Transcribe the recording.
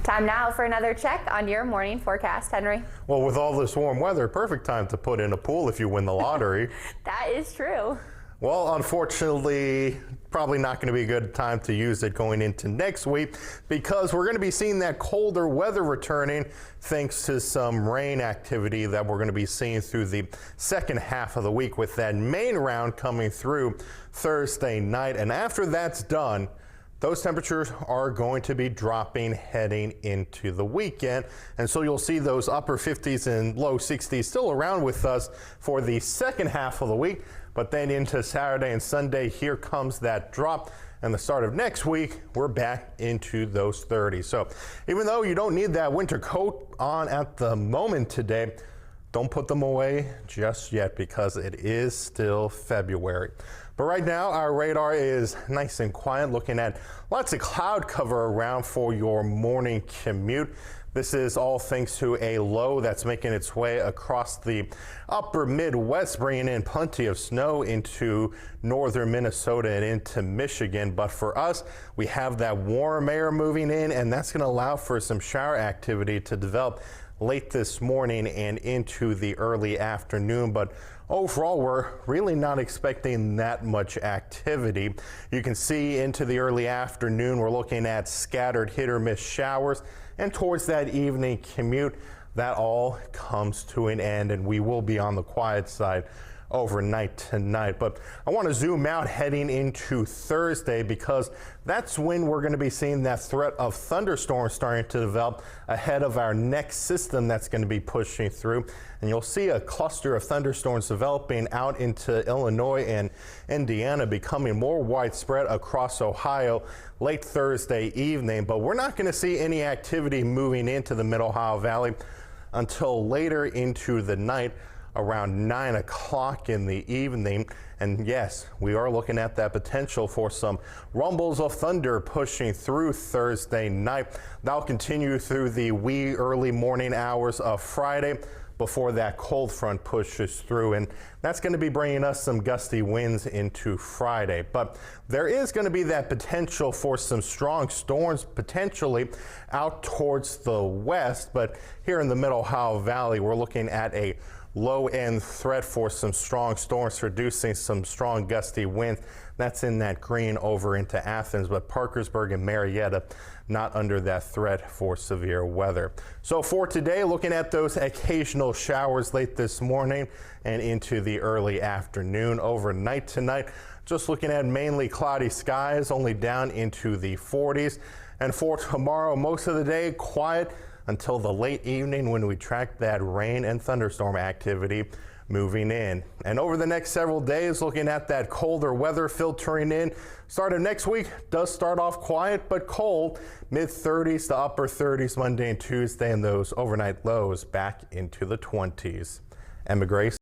Time now for another check on your morning forecast, Henry. Well, with all this warm weather, perfect time to put in a pool if you win the lottery. That is true. Well, unfortunately, probably not going to be a good time to use it going into next week because we're going to be seeing that colder weather returning thanks to some rain activity that we're going to be seeing through the second half of the week, with that main round coming through Thursday night. And after that's done, those temperatures are going to be dropping heading into the weekend. And so you'll see those upper 50s and low 60s still around with us for the second half of the week. But then into Saturday and Sunday, here comes that drop. And the start of next week, we're back into those 30s. So even though you don't need that winter coat on at the moment today, don't put them away just yet because it is still February. But right now, our radar is nice and quiet, looking at lots of cloud cover around for your morning commute. This is all thanks to a low that's making its way across the upper Midwest, bringing in plenty of snow into northern Minnesota and into Michigan. But for us, we have that warm air moving in, and that's going to allow for some shower activity to develop late this morning and into the early afternoon. But overall, we're really not expecting that much activity. You can see into the early afternoon, we're looking at scattered hit or miss showers, and towards that evening commute, that all comes to an end, and we will be on the quiet side overnight tonight. But I want to zoom out heading into Thursday because that's when we're going to be seeing that threat of thunderstorms starting to develop ahead of our next system that's going to be pushing through. And you'll see a cluster of thunderstorms developing out into Illinois and Indiana, becoming more widespread across Ohio late Thursday evening. But we're not going to see any activity moving into the Mid Ohio Valley until later into the night, around 9 o'clock in the evening. And yes, we are looking at that potential for some rumbles of thunder pushing through Thursday night. That'll continue through the wee early morning hours of Friday before that cold front pushes through, and that's going to be bringing us some gusty winds into Friday. But there is going to be that potential for some strong storms potentially out towards the west, but here in the Mid Ohio Valley, we're looking at a low-end threat for some strong storms, producing some strong gusty winds. That's in that green over into Athens, but Parkersburg and Marietta not under that threat for severe weather. So for today, looking at those occasional showers late this morning and into the early afternoon. Overnight tonight, just looking at mainly cloudy skies, only down into the 40s. And for tomorrow, most of the day quiet until the late evening when we track that rain and thunderstorm activity moving in. And over the next several days, looking at that colder weather filtering in. Start of next week does start off quiet but cold, mid-30s to upper 30s Monday and Tuesday, and those overnight lows back into the 20s. Emma Grace.